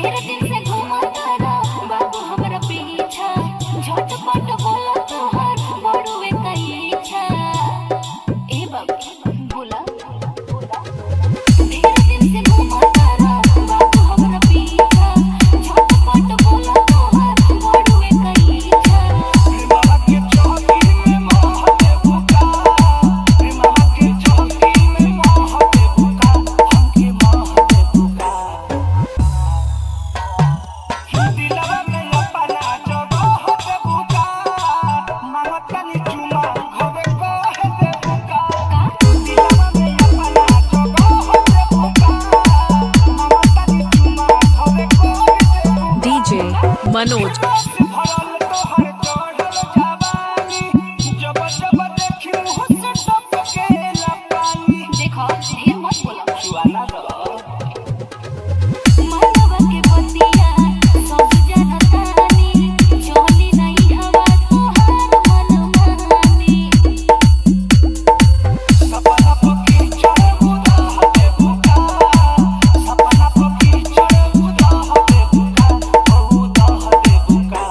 ढेर दिन से घूमता रहा बाबू हमरा पीछा झटपट बोला तोहर बड़ुए कई इच्छा ए बाबू बोला ढेर दिन से घूमता रहा बाबू हमरा पीछा झटपट बोला तोहर बड़ुए कई इच्छा बाबा के चौकी में मोह दे बुका बाबा के चौकी में मोह दे बुका हमके मोह दे बुका दिलवा में अपना जगह दे बुका मांगतनी चुमा घरे कह दे बुका दिलवा में अपना जगह दे बुका मांगतनी चुमा घरे कह दे बुका DJ Manoj भरल तोहर चढ़ल जवानी जब जब देखी हुस्न टपकेला पानी देखो ढेर मत बोला जुआना दो मानवा के बतिया सब जनतानी चली नहीं हवा तोहार मनमानी सपना पकी चढ़े उदाह दे बुका सपना पकी चढ़े उदाह दे बुका उदाह दे बुका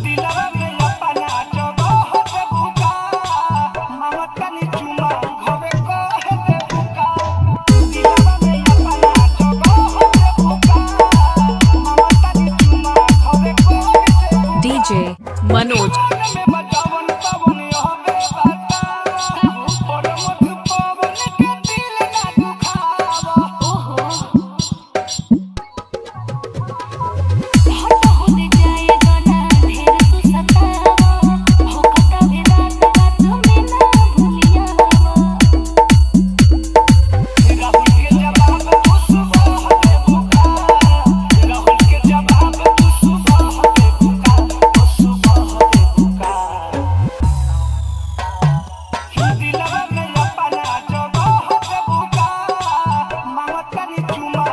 दिलवा में अपना जगह दे बुका मांगतनी चुमा घरे कह दे बुका दिलवा में अपना जगह दे बुका मांगतनी चुमा घरे कह दे बुका DJ Manoj में बचावन पवन हमें बता और मत पवन के दिल ना दुखावा ओहो हट होने जाए गाना ढेर तू सतावा हो कटावे रात रात में ना भूलिया राहुल के जवाब तू सुबह दे बुका राहुल के जवाब तू सुबह दे बुका तू सुबह दे बुका दिलवा में अपना जगह दे बुका मांगतनी चुमा